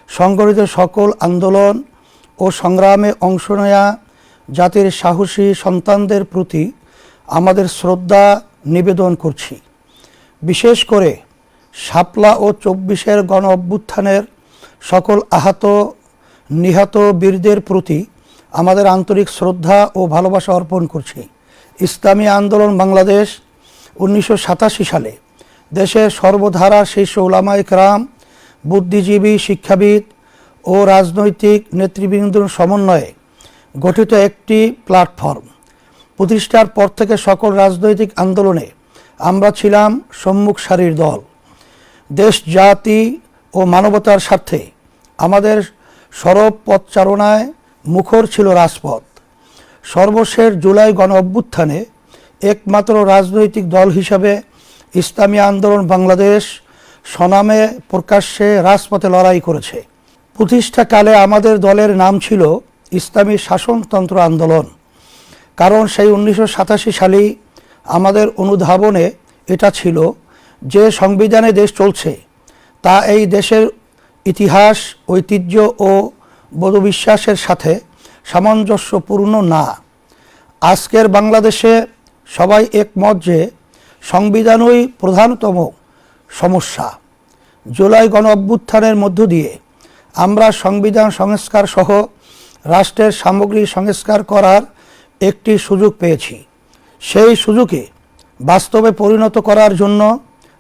সংগঠিত সকল আন্দোলন ও সংগ্রামে অংশ নেয়া জাতির সাহসী সন্তানদের প্রতি আমাদের শ্রদ্ধা নিবেদন করছি। বিশেষ করে শাপলা ও ২৪-এর গণ অভ্যুত্থানের সকল আহত নিহত বীরদের প্রতি আমাদের আন্তরিক শ্রদ্ধা ও ভালোবাসা অর্পণ করছি। ইসলামী আন্দোলন বাংলাদেশ ১৯৮৭ সালে দেশের সর্বধারার শীর্ষ উলামায়ে কেরাম, বুদ্ধিজীবী, শিক্ষাবিদ ও রাজনৈতিক নেতৃবৃন্দর সমন্বয়ে গঠিত একটি প্ল্যাটফর্ম। প্রতিষ্ঠার পর থেকে সকল রাজনৈতিক আন্দোলনে আমরা ছিলাম সম্মুখ সারির দল। দেশ, জাতি ও মানবতার স্বার্থে আমাদের সরব পথচারণায় মুখর ছিল রাজপথ। সর্বশেষ জুলাই গণ অভ্যুত্থানে একমাত্র রাজনৈতিক দল হিসাবে ইসলামী আন্দোলন বাংলাদেশ স্বনামে প্রকাশ্যে রাজপথে লড়াই করেছে। প্রতিষ্ঠাকালে আমাদের দলের নাম ছিল ইসলামী শাসনতন্ত্র আন্দোলন, কারণ সেই ১৯৮৭ সালেই আমাদের অনুধাবনে এটা ছিল যে সংবিধানে দেশ চলছে তা এই দেশের ইতিহাস, ঐতিহ্য ও বোধবিশ্বাসের সাথে সামঞ্জস্যপূর্ণ না। আজকের বাংলাদেশে সবাই একমত যে সংবিধানই প্রধানতম সমস্যা। জুলাই গণ অভ্যুত্থানের মধ্য দিয়ে আমরা সংবিধান সংস্কার সহ রাষ্ট্রের সামগ্রিক সংস্কার করার একটি সুযোগ পেয়েছি। সেই সুযোগে বাস্তবে পরিণত করার জন্য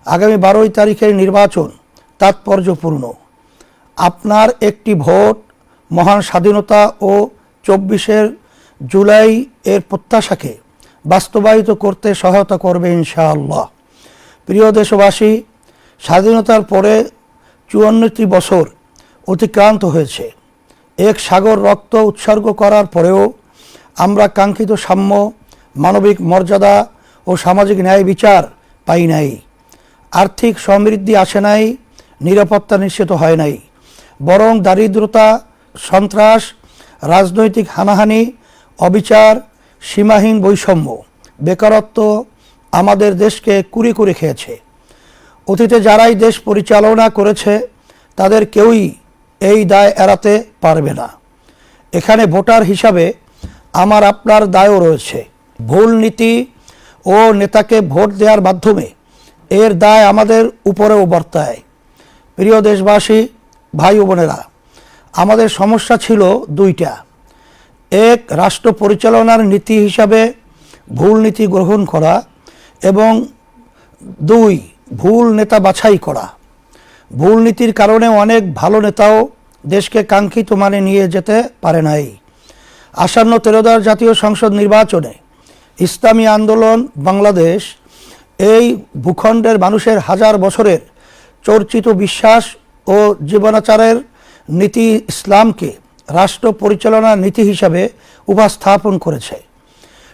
আগামী ১২ তারিখের নির্বাচন তাৎপর্যপূর্ণ। আপনার একটি ভোট মহান স্বাধীনতা ও ২৪ জুলাই এর প্রত্যাশাকে বাস্তবায়িত করতে সহায়তা করবে ইনশাআল্লাহ। প্রিয় দেশবাসী, স্বাধীনতার পরে ৫৪টি বছর অতিক্রান্ত হয়েছে। এক সাগর রক্ত উৎসর্গ করার পরেও আমরা কাঙ্ক্ষিত সাম্য, মানবিক মর্যাদা ও সামাজিক ন্যায় বিচার পাই নাই। আর্থিক সমৃদ্ধি আসে নাই, নিরাপত্তা নিশ্চিত হয় নাই, বরং দারিদ্রতা, সন্ত্রাস, রাজনৈতিক হানাহানি, অবিচার, সীমাহীন বৈষম্য, বেকারত্ব আমাদের দেশকে কুরে কুরে খেয়েছে। অতীতে যারাই দেশ পরিচালনা করেছে তাদের কেউই এই দায় এড়াতে পারবে না। এখানে ভোটার হিসাবে আমার আপনার দায়ও রয়েছে। ভুল নীতি ও নেতাকে ভোট দেওয়ার মাধ্যমে এর দায় আমাদের উপরেও বর্তায়। প্রিয় দেশবাসী, ভাই ও বোনেরা, আমাদের সমস্যা ছিল দুইটা। এক, রাষ্ট্র পরিচালনার নীতি হিসাবে ভুল নীতি গ্রহণ করা, এবং দুই, ভুল নেতা বাছাই করা। ভুল নীতির কারণে অনেক ভালো নেতাও দেশকে কাঙ্ক্ষিত মানে নিয়ে যেতে পারে নাই। আসন্ন 13বার জাতীয় সংসদ নির্বাচনে ইসলামী আন্দোলন বাংলাদেশ এই ভূখণ্ডের মানুষের হাজার বছরের চর্চিত বিশ্বাস ও জীবনাচারের নীতি ইসলামকে রাষ্ট্র পরিচালনার নীতি হিসাবে উপস্থাপন করেছে।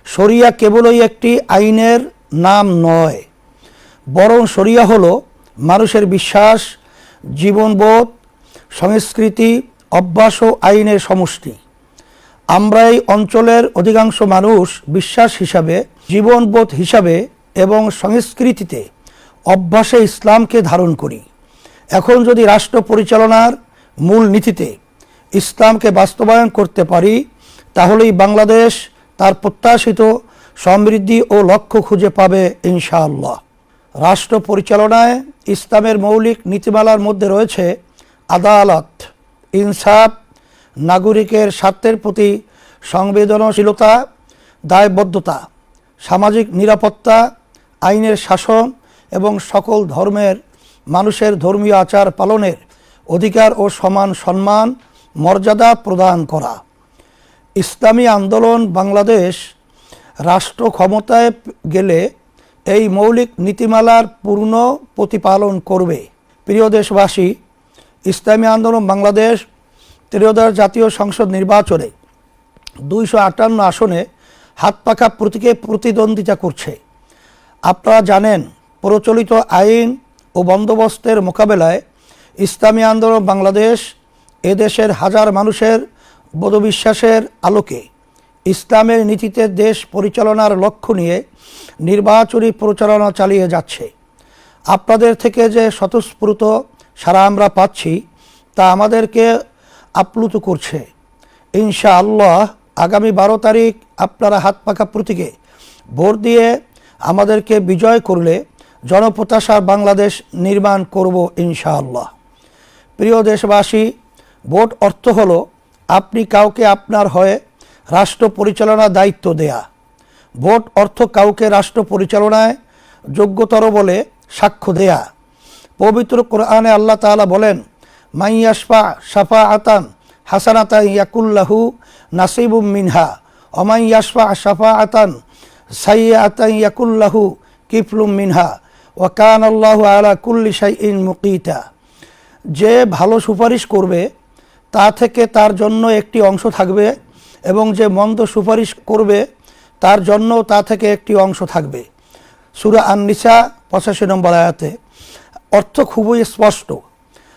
শরিয়া কেবলই একটি আইনের নাম নয়, বরং শরিয়া হলো মানুষের বিশ্বাস, জীবনবোধ, সংস্কৃতি, অভ্যাস ও আইনের সমষ্টি। আমরা এই অঞ্চলের অধিকাংশ মানুষ বিশ্বাস হিসাবে, জীবনবোধ হিসাবে এবং সংস্কৃতিতে, অভ্যাসে ইসলামকে ধারণ করি। এখন যদি রাষ্ট্র পরিচালনার মূল নীতিতে ইসলামকে বাস্তবায়ন করতে পারি, তাহলেই বাংলাদেশ তার প্রত্যাশিত সমৃদ্ধি ও লক্ষ্য খুঁজে পাবে ইনশাআল্লাহ। রাষ্ট্র পরিচালনায় ইসলামের মৌলিক নীতিমালার মধ্যে রয়েছে আদালত, ইনসাফ, নাগরিকের স্বার্থের প্রতি সংবেদনশীলতা, দায়বদ্ধতা, সামাজিক নিরাপত্তা, আইনের শাসন এবং সকল ধর্মের মানুষের ধর্মীয় আচার পালনের অধিকার ও সমান সম্মান, মর্যাদা প্রদান করা। ইসলামী আন্দোলন বাংলাদেশ রাষ্ট্র ক্ষমতায় গেলে এই মৌলিক নীতিমালার পূর্ণ প্রতিপালন করবে। প্রিয় দেশবাসী, ইসলামী আন্দোলন বাংলাদেশ 13বার জাতীয় সংসদ নির্বাচনে 258 আসনে হাতপাখা প্রতীকে প্রতিদ্বন্দ্বিতা করছে। আপনারা জানেন, প্রচলিত আইন ও বন্দোবস্তের মোকাবেলায় ইসলামী আন্দোলন বাংলাদেশ এদেশের হাজার মানুষের বোধবিশ্বাসের আলোকে ইসলামের নীতিতে দেশ পরিচালনার লক্ষ্য নিয়ে নির্বাচনী প্রচারণা চালিয়ে যাচ্ছে। আপনাদের থেকে যে স্বতঃস্ফূর্ত সাড়া আমরা পাচ্ছি তা আমাদেরকে আপ্লুত করছে। ইনশাআল্লাহ আগামী 12 তারিখ আপনারা হাত পাখা প্রতীকে ভোট দিয়ে আমাদেরকে বিজয় করলে জনপ্রত্যাশার বাংলাদেশ নির্মাণ করব ইনশাআল্লাহ। প্রিয় দেশবাসী, ভোট অর্থ হলো আপনি কাউকে আপনার হয়ে রাষ্ট্র পরিচালনার দায়িত্ব দেয়া। ভোট অর্থ কাউকে রাষ্ট্র পরিচালনায় যোগ্যতর বলে সাক্ষ্য দেয়া। পবিত্র কোরআনে আল্লাহ তাআলা বলেন, মাইয়াশফা শাফাআতান হাসানাতান ইয়াকুল্লাহু নাসিবুম মিনহা ওয়া মাইয়াশফা শাফাআতান সাইয়্যাতান ইয়াকুল্লাহু কিফলুম মিনহা ওয়া কানাল্লাহু আলা কুল্লি শাইইন মুকিতা। যে ভালো সুপারিশ করবে তা থেকে তার জন্য একটি অংশ থাকবে, এবং যে মন্দ সুপারিশ করবে তার জন্য তা থেকে একটি অংশ থাকবে। সূরা আন-নিসা 85 নম্বর আয়াতে অর্থ খুবই স্পষ্ট।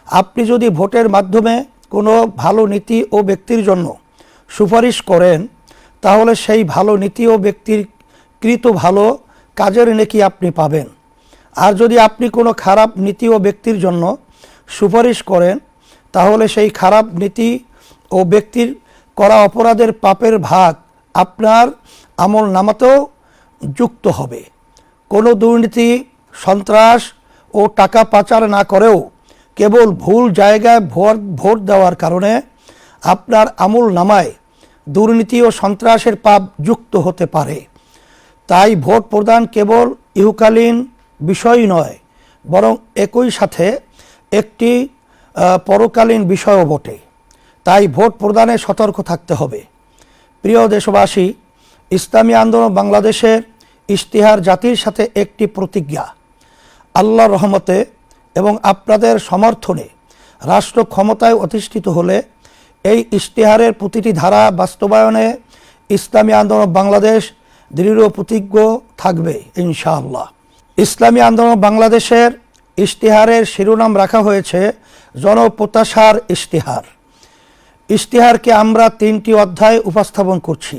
আপনি যদি ভোটের মাধ্যমে কোনো ভালো নীতি ও ব্যক্তির জন্য সুপারিশ করেন, তাহলে সেই ভালো নীতি ও ব্যক্তির কৃত ভালো কাজের নেকি আপনি পাবেন। আর যদি আপনি কোনো খারাপ নীতি ও ব্যক্তির জন্য সুপারিশ করেন, তাহলে সেই খারাপ নীতি ও ব্যক্তির করা অপরাধের পাপের ভাগ আপনার আমল নামাতেও যুক্ত হবে। কোনো দুর্নীতি, সন্ত্রাস ও টাকা পাচার না করেও কেবল ভুল জায়গায় ভোট দেওয়ার কারণে আপনার আমল নামায় দুর্নীতি ও সন্ত্রাসের পাপ যুক্ত হতে পারে। তাই ভোট প্রদান কেবল ইহকালীন বিষয় নয়, বরং একই সাথে একটি পরকালীন বিষয়ও বটে। তাই ভোট প্রদানে সতর্ক থাকতে হবে। প্রিয় দেশবাসী, ইসলামী আন্দোলন বাংলাদেশের ইশতেহার জাতির সাথে একটি প্রতিজ্ঞা। আল্লাহর রহমতে এবং আপনাদের সমর্থনে রাষ্ট্র ক্ষমতায় অধিষ্ঠিত হলে এই ইশতেহারের প্রতিটি ধারা বাস্তবায়নে ইসলামী আন্দোলন বাংলাদেশ দৃঢ় প্রতিজ্ঞ থাকবে ইনশাআল্লাহ। ইসলামী আন্দোলন বাংলাদেশের ইশতেহারের শিরোনাম রাখা হয়েছে জনপ্রত্যাশার ইশতেহার। ইশতেহারকে আমরা 3টি অধ্যায়ে উপস্থাপন করছি।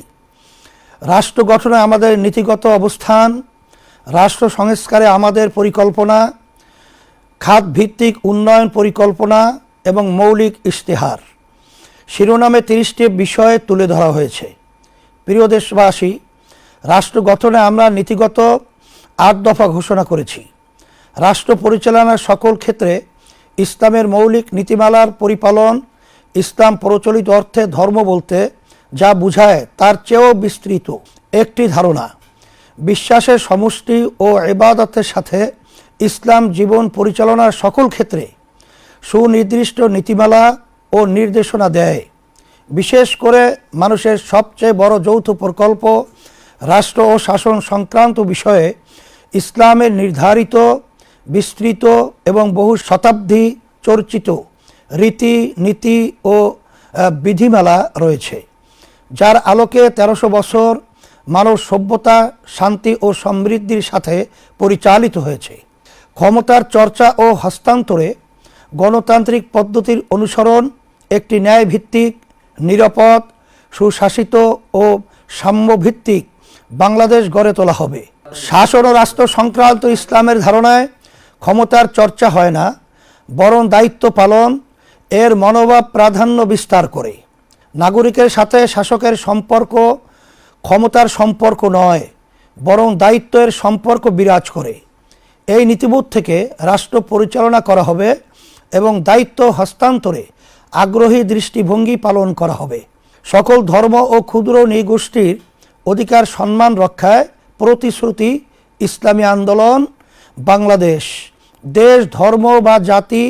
রাষ্ট্র গঠনে আমাদের নীতিগত অবস্থান, রাষ্ট্র সংস্কারে আমাদের পরিকল্পনা, খাতভিত্তিক উন্নয়ন পরিকল্পনা এবং মৌলিক ইশতেহার। শিরোনামে 30টি বিষয় তুলে ধরা হয়েছে। প্রিয় দেশবাসী, রাষ্ট্র গঠনে আমরা নীতিগত 8 দফা ঘোষণা করেছি। রাষ্ট্র পরিচালনার সকল ক্ষেত্রে ইসলামের মৌলিক নীতিমালার পরিপালন, ইসলাম প্রচলিত অর্থে ধর্ম বলতে যা বোঝায় তার চেয়েও বিস্তৃত একটি ধারণা। বিশ্বাসের সমষ্টি ও ইবাদতের সাথে ইসলাম জীবন পরিচালনার সকল ক্ষেত্রে সুনির্দিষ্ট নীতিমালা ও নির্দেশনা দেয়। বিশেষ করে মানুষের সবচেয়ে বড় যৌথ প্রকল্প রাষ্ট্র ও শাসন সংক্রান্ত বিষয়ে ইসলামের নির্ধারিত, বিস্তৃত এবং বহু শতাব্দী চর্চিত রীতি নীতি ও বিধিমালা রয়েছে, যার আলোকে 1300 বছর মানব সভ্যতা শান্তি ও সমৃদ্ধির সাথে পরিচালিত হয়েছে। ক্ষমতার চর্চা ও হস্তান্তরে গণতান্ত্রিক পদ্ধতির অনুসরণ একটি ন্যায়ভিত্তিক, নিরাপদ, সুশাসিত ও সাম্যভিত্তিক বাংলাদেশ গড়ে তোলা হবে। শাসন ও রাষ্ট্র সংক্রান্ত ইসলামের ধারণায় ক্ষমতার চর্চা হয় না, বরং দায়িত্ব পালন এর মনোভাব প্রাধান্য বিস্তার করে। নাগরিকের সাথে শাসকের সম্পর্ক ক্ষমতার সম্পর্ক নয়, বরং দায়িত্বের সম্পর্ক বিরাজ করে। এই নীতিবোধ থেকে রাষ্ট্র পরিচালনা করা হবে এবং দায়িত্ব হস্তান্তরে আগ্রহী দৃষ্টিভঙ্গি পালন করা হবে। সকল ধর্ম ও ক্ষুদ্র নৃগোষ্ঠীর অধিকার সম্মান রক্ষায় প্রতিশ্রুতি ইসলামী আন্দোলন বাংলাদেশ দেশ, ধর্ম বা জাতি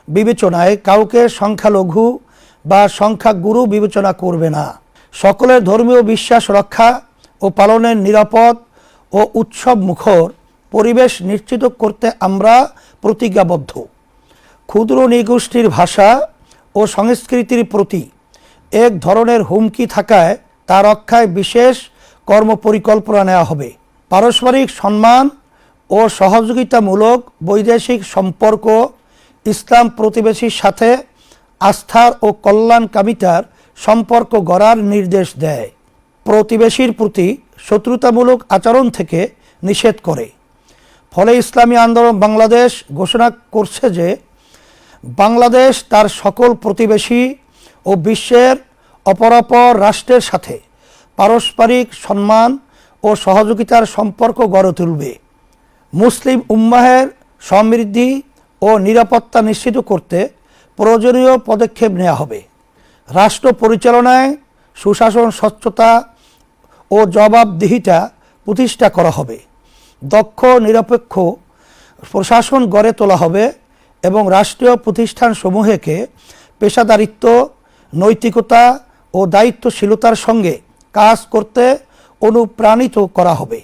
বিবেচনায় কাউকে সংখ্যালঘু বা সংখ্যাগুরু বিবেচনা করবে না। সকলের ধর্মীয় বিশ্বাস রক্ষা ও পালনের নিরাপদ ও উৎসব মুখর পরিবেশ নিশ্চিত করতে আমরা প্রতিজ্ঞাবদ্ধ। ক্ষুদ্র নৃগোষ্ঠীর ভাষা ও সংস্কৃতির প্রতি এক ধরনের হুমকি থাকায় তা রক্ষায় বিশেষ কর্মপরিকল্পনা নেওয়া হবে। পারস্পরিক সম্মান ও সহযোগিতামূলক বৈদেশিক সম্পর্ক ইসলাম প্রতিবেশীর সাথে আস্থার ও কল্যাণকামিতার সম্পর্ক গড়ার নির্দেশ দেয়। প্রতিবেশীর প্রতি শত্রুতামূলক আচরণ থেকে নিষেধ করে। ফলে ইসলামী আন্দোলন বাংলাদেশ ঘোষণা করছে যে বাংলাদেশ তার সকল প্রতিবেশী ও বিশ্বের অপরাপর রাষ্ট্রের সাথে পারস্পরিক সম্মান ও সহযোগিতার সম্পর্ক গড়ে তুলবে। মুসলিম উম্মাহের সমৃদ্ধি ও নিরাপত্তা নিশ্চিত করতে প্রয়োজনীয় পদক্ষেপ নেওয়া হবে। রাষ্ট্র পরিচালনায় সুশাসন, স্বচ্ছতা ও জবাবদিহিতা প্রতিষ্ঠা করা হবে। দক্ষ নিরপেক্ষ প্রশাসন গড়ে তোলা হবে এবং রাষ্ট্রীয় প্রতিষ্ঠানসমূহকে পেশাদারিত্ব, নৈতিকতা ও দায়িত্বশীলতার সঙ্গে কাজ করতে অনুপ্রাণিত করা হবে।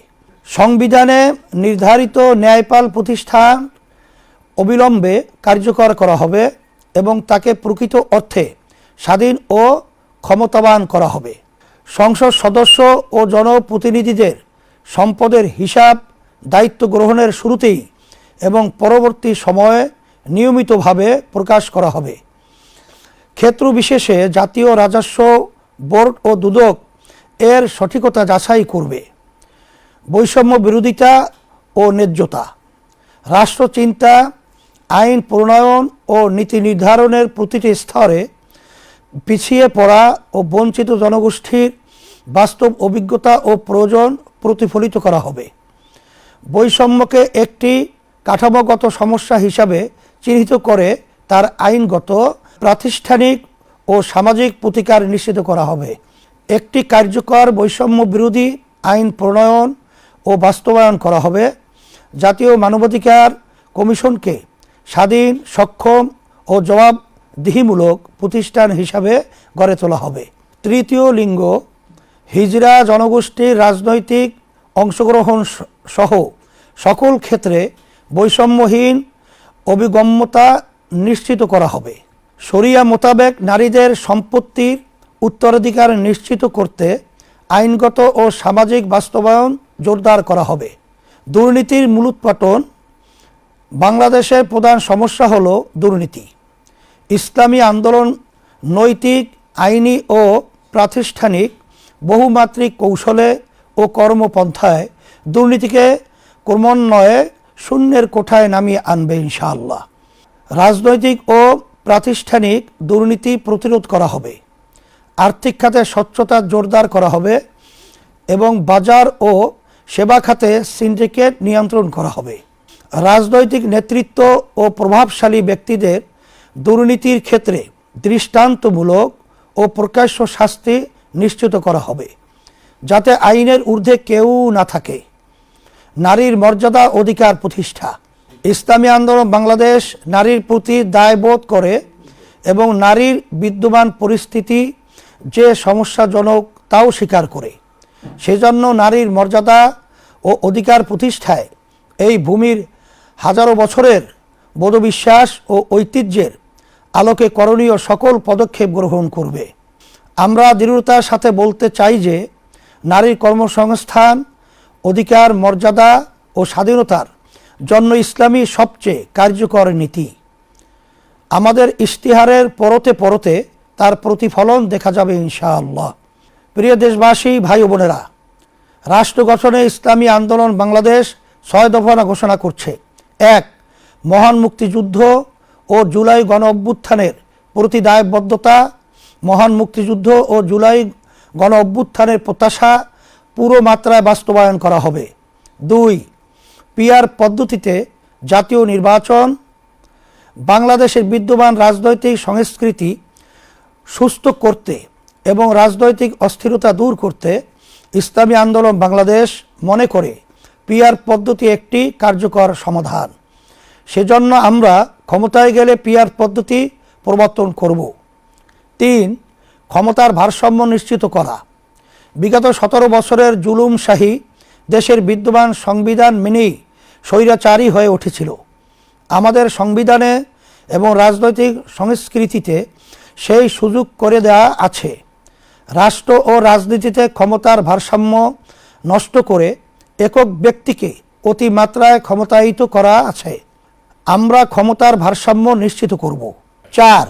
সংবিধানে নির্ধারিত ন্যায়পাল প্রতিষ্ঠান অবিলম্বে কার্যকর করা হবে এবং তাকে প্রকৃত অর্থে স্বাধীন ও ক্ষমতাবান করা হবে। সংসদ সদস্য ও জনপ্রতিনিধিদের সম্পদের হিসাব দায়িত্ব গ্রহণের শুরুতেই এবং পরবর্তী সময়ে নিয়মিতভাবে প্রকাশ করা হবে। ক্ষেত্র বিশেষে জাতীয় রাজস্ব বোর্ড ও দুদক এর সঠিকতা যাচাই করবে। বৈষম্য বিরোধিতা ও ন্যায্যতা, রাষ্ট্রচিন্তা, আইন প্রণয়ন ও নীতি নির্ধারণের প্রতিটি স্তরে পিছিয়ে পড়া ও বঞ্চিত জনগোষ্ঠীর বাস্তব অভিজ্ঞতা ও প্রয়োজন প্রতিফলিত করা হবে। বৈষম্যকে একটি কাঠামোগত সমস্যা হিসাবে চিহ্নিত করে তার আইনগত, প্রাতিষ্ঠানিক ও সামাজিক প্রতিকার নিশ্চিত করা হবে। একটি কার্যকর বৈষম্য বিরোধী আইন প্রণয়ন ও বাস্তবায়ন করা হবে। জাতীয় মানবাধিকার কমিশনকে স্বাধীন, সক্ষম ও জবাবদিহিমূলক প্রতিষ্ঠান হিসাবে গড়ে তোলা হবে। তৃতীয় লিঙ্গ, হিজড়া জনগোষ্ঠীর রাজনৈতিক অংশগ্রহণ সহ সকল ক্ষেত্রে বৈষম্যহীন অভিগম্যতা নিশ্চিত করা হবে। শরিয়া মোতাবেক নারীদের সম্পত্তির উত্তরাধিকার নিশ্চিত করতে আইনগত ও সামাজিক বাস্তবায়ন জোরদার করা হবে। দুর্নীতির মূলোৎপাটন, বাংলাদেশের প্রধান সমস্যা হল দুর্নীতি। ইসলামী আন্দোলন নৈতিক, আইনি ও প্রাতিষ্ঠানিক বহুমাত্রিক কৌশলে ও কর্মপন্থায় দুর্নীতিকে ক্রমান্বয়ে শূন্যের কোঠায় নামিয়ে আনবে ইনশাআল্লাহ। রাজনৈতিক ও প্রাতিষ্ঠানিক দুর্নীতি প্রতিরোধ করা হবে। আর্থিক খাতে স্বচ্ছতা জোরদার করা হবে এবং বাজার ও সেবা খাতে সিন্ডিকেট নিয়ন্ত্রণ করা হবে। রাজনৈতিক নেতৃত্ব ও প্রভাবশালী ব্যক্তিদের দুর্নীতির ক্ষেত্রে দৃষ্টান্তমূলক ও প্রকাশ্য শাস্তি নিশ্চিত করা হবে, যাতে আইনের ঊর্ধ্বে কেউ না থাকে। নারীর মর্যাদা অধিকার প্রতিষ্ঠা, ইসলামী আন্দোলন বাংলাদেশ নারীর প্রতি দায়বোধ করে এবং নারীর বিদ্যমান পরিস্থিতি যে সমস্যাজনক তাও স্বীকার করে। সেজন্য নারীর মর্যাদা ও অধিকার প্রতিষ্ঠায় এই ভূমির হাজারো বছরের বোধবিশ্বাস ও ঐতিহ্যের আলোকে করণীয় সকল পদক্ষেপ গ্রহণ করবে। আমরা দৃঢ়তার সাথে বলতে চাই যে নারীর কর্মসংস্থান, অধিকার, মর্যাদা ও স্বাধীনতার জন্য ইসলামী সবচেয়ে কার্যকর নীতি। আমাদের ইশতিহারের পরতে পরতে তার প্রতিফলন দেখা যাবে ইনশাআল্লাহ। প্রিয় দেশবাসী, ভাই ও বোনেরা, রাষ্ট্র গঠনে ইসলামী আন্দোলন বাংলাদেশ 6 দফা ঘোষণা করছে। 1. মহান মুক্তিযুদ্ধ ও জুলাই গণ অভ্যুত্থানের প্রতি দায়বদ্ধতা। মহান মুক্তিযুদ্ধ ও জুলাই গণ অভ্যুত্থানের প্রত্যাশা পুরো মাত্রায় বাস্তবায়ন করা হবে। 2. পিআর পদ্ধতিতে জাতীয় নির্বাচন। বাংলাদেশের বিদ্যমান রাজনৈতিক সংস্কৃতি সুস্থ করতে এবং রাজনৈতিক অস্থিরতা দূর করতে ইসলামী আন্দোলন বাংলাদেশ মনে করে পিআর পদ্ধতি একটি কার্যকর সমাধান। সেজন্য আমরা ক্ষমতায় গেলে পিআর পদ্ধতি প্রবর্তন করব। 3. ক্ষমতার ভারসাম্য নিশ্চিত করা। বিগত 17 বছরের জুলুমশাহী দেশের বিদ্যমান সংবিধান মেনেই স্বৈরাচারী হয়ে উঠেছিল। আমাদের সংবিধানে এবং রাজনৈতিক সংস্কৃতিতে সেই সুযোগ করে দেওয়া আছে। রাষ্ট্র ও রাজনীতিতে ক্ষমতার ভারসাম্য নষ্ট করে একক ব্যক্তিকে অতিমাত্রায় ক্ষমতায়িত করা আছে। আমরা ক্ষমতার ভারসাম্য নিশ্চিত করব। 4.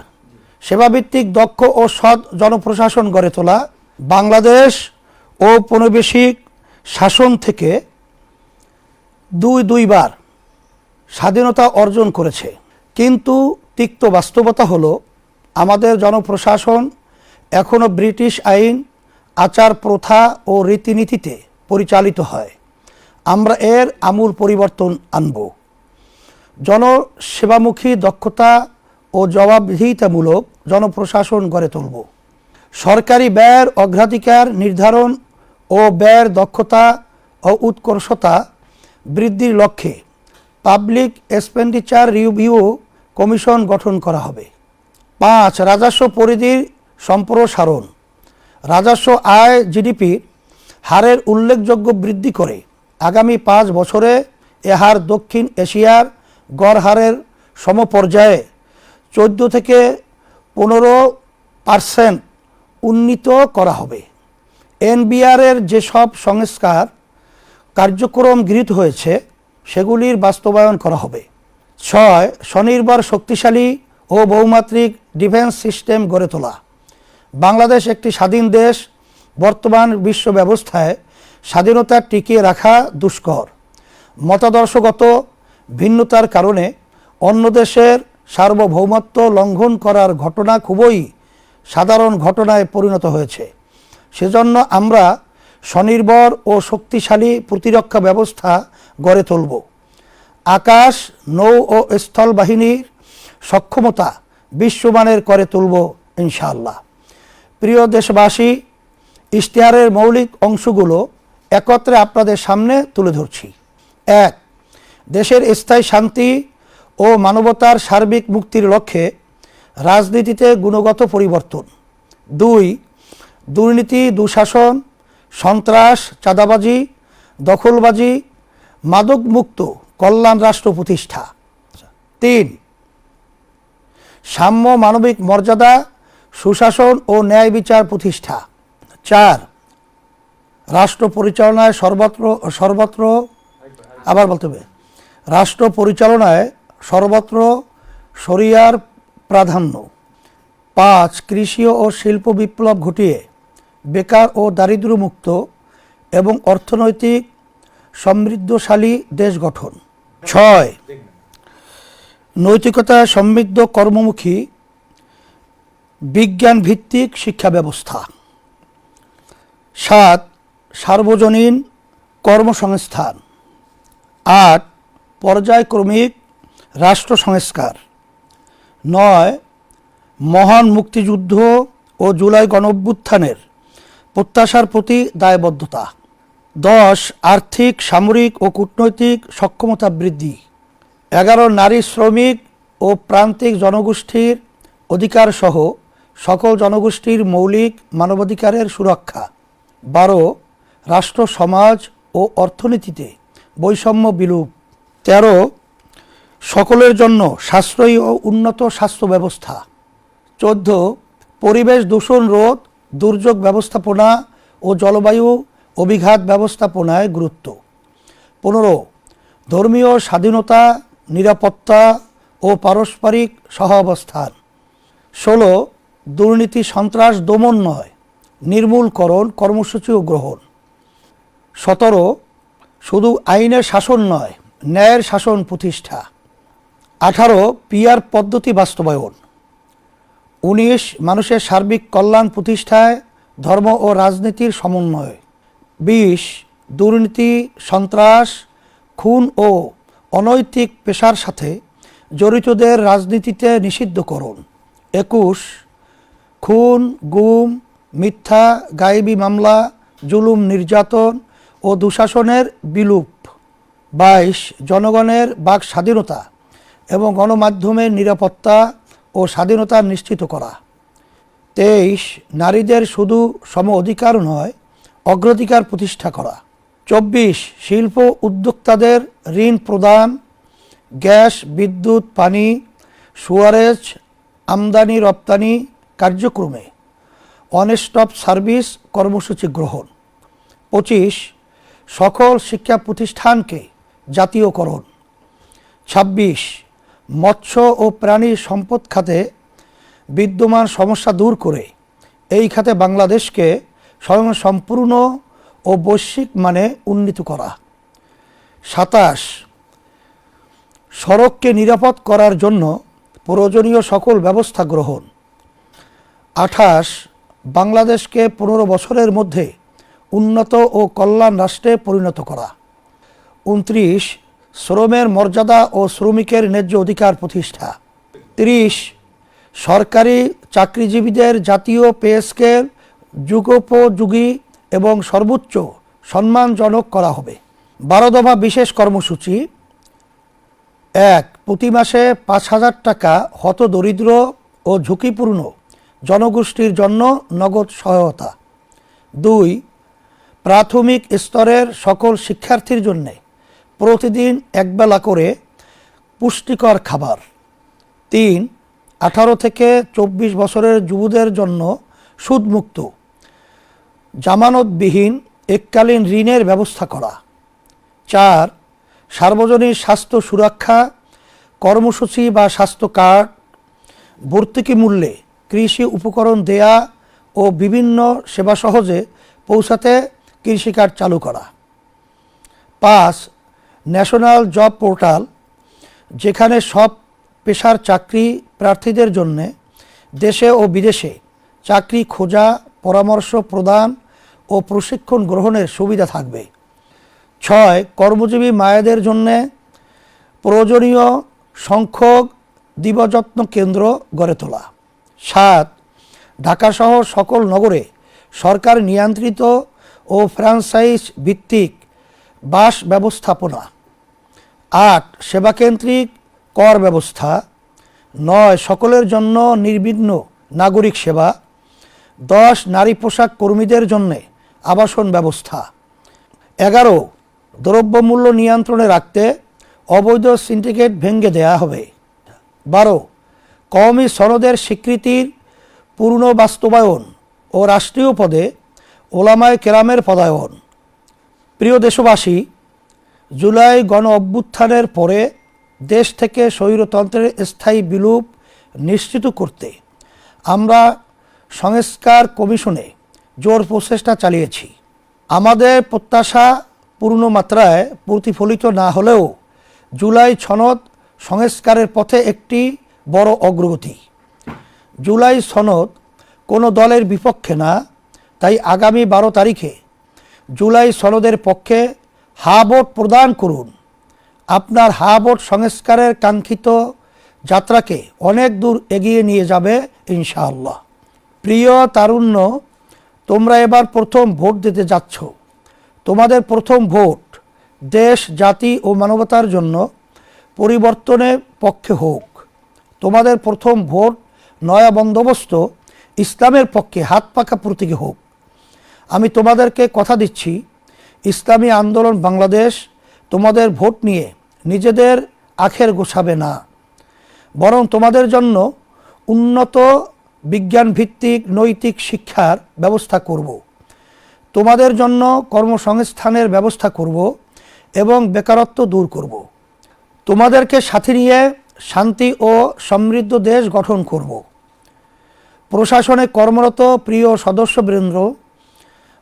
সেবাভিত্তিক, দক্ষ ও সৎ জনপ্রশাসন গড়ে তোলা। বাংলাদেশ ঔপনিবেশিক শাসন থেকে দুইবার স্বাধীনতা অর্জন করেছে, কিন্তু তিক্ত বাস্তবতা হলো আমাদের জনপ্রশাসন এখনও ব্রিটিশ আইন, আচার, প্রথা ও রীতিনীতিতে পরিচালিত হয়। আমরা এর আমূল পরিবর্তন আনব। জনসেবামুখী, দক্ষতা ও জবাবদিহিতামূলক জনপ্রশাসন গড়ে তুলব। সরকারি ব্যয়ের অগ্রাধিকার নির্ধারণ ও ব্যয়ের দক্ষতা ও উৎকর্ষতা বৃদ্ধির লক্ষ্যে পাবলিক এক্সপেন্ডিচার রিভিউ কমিশন গঠন করা হবে। 5. রাজস্ব পরিধির সম্প্রসারণ। রাজস্ব আয় জিডিপির হারের উল্লেখযোগ্য বৃদ্ধি করে আগামী 5 বছরে এ হার দক্ষিণ এশিয়ার গড় হারের সমপর্যায়ে 14 থেকে 15% উন্নীত করা হবে। এনবিআরের যেসব সংস্কার কার্যক্রম গৃহীত হয়েছে সেগুলির বাস্তবায়ন করা হবে। 6. স্বনির্ভর, শক্তিশালী ও বহুমাত্রিক ডিফেন্স সিস্টেম গড়ে তোলা। বাংলাদেশ একটি স্বাধীন দেশ। বর্তমান বিশ্ব ব্যবস্থায় স্বাধীনতা টিকিয়ে রাখা দুষ্কর। মতাদর্শগত ভিন্নতার কারণে অন্য দেশের সার্বভৌমত্ব লঙ্ঘন করার ঘটনা খুবই সাধারণ ঘটনায় পরিণত হয়েছে। সেজন্য আমরা স্বনির্ভর ও শক্তিশালী প্রতিরক্ষা ব্যবস্থা গড়ে তুলব। আকাশ, নৌ ও স্থল বাহিনীর সক্ষমতা বিশ্বমানের করে তুলব ইনশাআল্লাহ। প্রিয় দেশবাসী, ইশতেহারের মৌলিক অংশগুলো একত্রে আপনাদের সামনে তুলে ধরছি। 1. দেশের স্থায়ী শান্তি ও মানবতার সার্বিক মুক্তির লক্ষ্যে রাজনীতিতে গুণগত পরিবর্তন। 2. দুর্নীতি, দুঃশাসন, সন্ত্রাস, চাঁদাবাজি, দখলবাজি, মাদকমুক্ত কল্যাণ রাষ্ট্র প্রতিষ্ঠা। 3. সাম্য, মানবিক মর্যাদা, সুশাসন ও ন্যায় বিচার প্রতিষ্ঠা। 4. রাষ্ট্র পরিচালনায় রাষ্ট্র পরিচালনায় সর্বত্র শরিয়ার প্রাধান্য। 5. কৃষি ও শিল্প বিপ্লব ঘটিয়ে বেকার ও দারিদ্র্যমুক্ত এবং অর্থনৈতিক সমৃদ্ধশালী দেশ গঠন। 6. নৈতিকতা সমৃদ্ধ কর্মমুখী বিজ্ঞান ভিত্তিক শিক্ষা ব্যবস্থা। 7. সার্বজনীন কর্মসংস্থান। 8. পর্যায়ক্রমিক রাষ্ট্র সংস্কার। 9. মহান মুক্তিযুদ্ধ ও জুলাই গণঅভ্যুত্থানের প্রত্যাশার প্রতি দায়বদ্ধতা। 10. আর্থিক, সামরিক ও কূটনৈতিক সক্ষমতা বৃদ্ধি। 11. নারী, শ্রমিক ও প্রান্তিক জনগোষ্ঠীর অধিকার সহ সকল জনগোষ্ঠীর মৌলিক মানবাধিকারের সুরক্ষা। 12. রাষ্ট্র, সমাজ ও অর্থনীতিতে বৈষম্য বিলোপ। 13. সকলের জন্য সাশ্রয়ী ও উন্নত স্বাস্থ্য ব্যবস্থা। 14. পরিবেশ দূষণ রোধ, দুর্যোগ ব্যবস্থাপনা ও জলবায়ু অভিঘাত ব্যবস্থাপনায় গুরুত্ব। 15. ধর্মীয় স্বাধীনতা, নিরাপত্তা ও পারস্পরিক সহাবস্থান। 16. দুর্নীতি, সন্ত্রাস দমন নয়, নির্মূলকরণ কর্মসূচি ও গ্রহণ। 17. শুধু আইনের শাসন নয়, ন্যায়ের শাসন প্রতিষ্ঠা। 18. পিআর পদ্ধতি বাস্তবায়ন। 19. মানুষের সার্বিক কল্যাণ প্রতিষ্ঠায় ধর্ম ও রাজনীতির সমন্বয়। 20. দুর্নীতি, সন্ত্রাস, খুন ও অনৈতিক পেশার সাথে জড়িতদের রাজনীতিতে নিষিদ্ধকরণ। 21. খুন, গুম, মিথ্যা, গায়েবী মামলা, জুলুম, নির্যাতন ও দুঃশাসনের বিলোপ। 22. জনগণের বাক স্বাধীনতা এবং গণমাধ্যমের নিরাপত্তা ও স্বাধীনতা নিশ্চিত করা। 23. নারীদের শুধু সম অধিকার নয়, অগ্রাধিকার প্রতিষ্ঠা করা। 24. শিল্প উদ্যোক্তাদের ঋণ প্রদান, গ্যাস, বিদ্যুৎ, পানি, সুয়ারেজ, আমদানি রপ্তানি কার্যক্রমে ওয়ান স্টপ সার্ভিস কর্মসূচি গ্রহণ। 25. সকল শিক্ষা প্রতিষ্ঠানকে জাতীয়করণ। 26. মৎস্য ও প্রাণী সম্পদ খাতে বিদ্যমান সমস্যা দূর করে এই খাতে বাংলাদেশকে স্বয়ংসম্পূর্ণ ও বৈশ্বিক মানে উন্নীত করা। 27. সড়ককে নিরাপদ করার জন্য প্রয়োজনীয় সকল ব্যবস্থা গ্রহণ। 28 বাংলাদেশকে 15 বছরের মধ্যে উন্নত ও কল্যাণ রাষ্ট্রে পরিণত করা। 29 শ্রমের মর্যাদা ও শ্রমিকের ন্যায্য অধিকার প্রতিষ্ঠা। 30 সরকারি চাকরিজীবীদের জাতীয় পে স্কেল যুগোপযোগী এবং সর্বোচ্চ সম্মানজনক করা হবে। 12 দফা বিশেষ কর্মসূচি। 1 প্রতি মাসে 5,000 টাকা হতদরিদ্র ও ঝুঁকিপূর্ণ জনগোষ্ঠীর জন্য নগদ সহায়তা। 2 প্রাথমিক স্তরের সকল শিক্ষার্থীর জন্য প্রতিদিন একবেলা করে পুষ্টিকর খাবার। 3 18 থেকে 24 বছরের যুবদের জন্য সুদমুক্ত জামানতবিহীন এককালীন ঋণের ব্যবস্থা করা। 4 সার্বজনীন স্বাস্থ্য সুরক্ষা কর্মসূচি বা স্বাস্থ্য কার্ড, ভর্তুকি মূল্যে কৃষি উপকরণ দেয়া ও বিভিন্ন সেবা সহজে পৌঁছাতে কৃষিকার্ড চালু করা। 5 ন্যাশনাল জব পোর্টাল, যেখানে সব পেশার চাকরি প্রার্থীদের জন্য দেশে ও বিদেশে চাকরি খোঁজা, পরামর্শ প্রদান ও প্রশিক্ষণ গ্রহণের সুবিধা থাকবে। 6 কর্মজীবী মায়েদের জন্য প্রয়োজনীয় সংখ্যক দিবযত্ন কেন্দ্র গড়ে তোলা। 7 ঢাকাসহ সকল নগরে সরকার নিয়ন্ত্রিত ও ফ্র্যাঞ্চাইজ ভিত্তিক বাস ব্যবস্থাপনা। 8 সেবাকেন্দ্রিক কর ব্যবস্থা। 9 সকলের জন্য নির্বিঘ্ন নাগরিক সেবা। 10 নারী পোশাক কর্মীদের জন্য আবাসন ব্যবস্থা। 11 দ্রব্যমূল্য নিয়ন্ত্রণে রাখতে অবৈধ সিন্ডিকেট ভেঙে দেয়া হবে। 12 কওমি সনদের স্বীকৃতির পূর্ণ বাস্তবায়ন ও রাষ্ট্রীয় পদে ওলামায়ে কেরামের পদায়ন। প্রিয় দেশবাসী, জুলাই গণ অভ্যুত্থানের পরে দেশ থেকে স্বৈরতন্ত্রের স্থায়ী বিলুপ নিশ্চিত করতে আমরা সংস্কার কমিশনে জোর প্রচেষ্টা চালিয়েছি। আমাদের প্রত্যাশা পূর্ণ মাত্রায় প্রতিফলিত না হলেও জুলাই সনদ সংস্কারের পথে একটি বড় অগ্রগতি। জুলাই সনদ কোনো দলের বিপক্ষে না, তাই আগামী 12 তারিখে জুলাই সনদের পক্ষে হা ভোট প্রদান করুন। আপনার হা ভোট সংস্কারের কাঙ্ক্ষিত যাত্রাকে অনেক দূর এগিয়ে নিয়ে যাবে ইনশাআল্লাহ। প্রিয় তারুণ্য, তোমরা এবার প্রথম ভোট দিতে যাচ্ছ। তোমাদের প্রথম ভোট দেশ, জাতি ও মানবতার জন্য পরিবর্তনের পক্ষে হোক। তোমাদের প্রথম ভোট নয়া বন্দোবস্ত ইসলামের পক্ষে হাত পাকা প্রতীকী হোক। আমি তোমাদেরকে কথা দিচ্ছি, ইসলামী আন্দোলন বাংলাদেশ তোমাদের ভোট নিয়ে নিজেদের আখের গোছাবে না, বরং তোমাদের জন্য উন্নত বিজ্ঞানভিত্তিক নৈতিক শিক্ষার ব্যবস্থা করব। তোমাদের জন্য কর্মসংস্থানের ব্যবস্থা করব এবং বেকারত্ব দূর করব। তোমাদেরকে সাথে নিয়ে শান্তি ও সমৃদ্ধ দেশ গঠন করব। প্রশাসনে কর্মরত প্রিয় সদস্যবৃন্দ,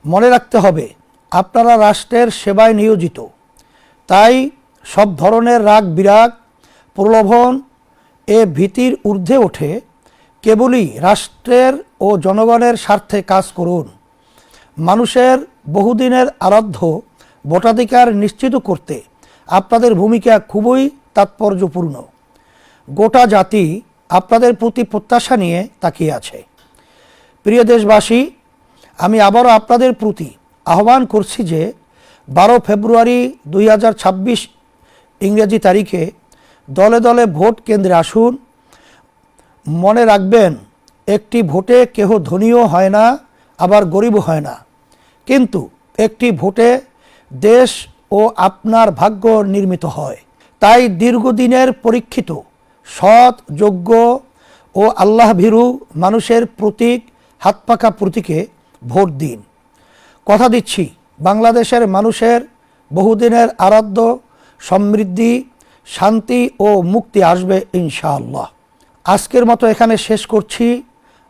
মনে রাখতে হবে আপনারা রাষ্ট্রের সেবায় নিয়োজিত। তাই সব ধরনের রাগ বিরাগ, প্রলোভন এ ভীতির ঊর্ধ্বে ওঠে কেবলই রাষ্ট্রের ও জনগণের স্বার্থে কাজ করুন। মানুষের বহুদিনের আরাধ্য ভোটাধিকার নিশ্চিত করতে আপনাদের ভূমিকা খুবই তাৎপর্যপূর্ণ। গোটা জাতি আপনাদের প্রতি প্রত্যাশা নিয়ে তাকিয়ে আছে। প্রিয় দেশবাসী, আমি আবারও আপনাদের প্রতি আহ্বান করছি যে 12 ফেব্রুয়ারি 2026 ইংরেজি তারিখে দলে দলে ভোট কেন্দ্রে আসুন। মনে রাখবেন, একটি ভোটে কেহ ধনীও হয় না, আবার গরিবও হয় না, কিন্তু একটি ভোটে দেশ ও আপনার ভাগ্য নির্মিত হয়। তাই দীর্ঘদিনের পরীক্ষিত সৎ, যোগ্য ও আল্লাহভীরু মানুষের প্রতীক, হাতপাখা প্রতীকে ভোট দিন। কথা দিচ্ছি, বাংলাদেশের মানুষের বহুদিনের আরাধ্য সমৃদ্ধি, শান্তি ও মুক্তি আসবে ইনশাআল্লাহ। আজকের মতো এখানে শেষ করছি।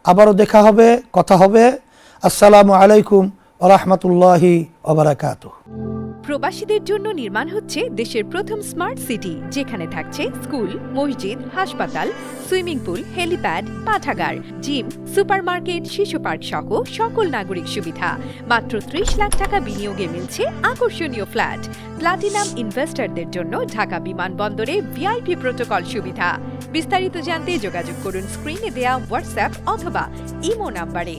আবারও দেখা হবে, কথা হবে। আসসালামু আলাইকুম ওয়া রাহমাতুল্লাহি ওয়া বারাকাতুহু। প্রবাসীদের জন্য নির্মাণ হচ্ছে দেশের প্রথম স্মার্ট সিটি, যেখানে থাকছে স্কুল, মসজিদ, হাসপাতাল, সুইমিং পুল, হেলিপ্যাড, পাঠাগার, জিম, সুপারমার্কেট, শিশু পার্ক সহ সকল নাগরিক সুবিধা। মাত্র 30 লাখ টাকা বিনিয়োগে মিলছে আকর্ষণীয় ফ্ল্যাট। প্লাটিনাম ইনভেস্টরদের জন্য ঢাকা বিমানবন্দরে ভিআইপি প্রোটোকল সুবিধা। বিস্তারিত জানতে যোগাযোগ করুন স্ক্রিনে দেয়া হোয়াটসঅ্যাপ অথবা ইমো নাম্বারে।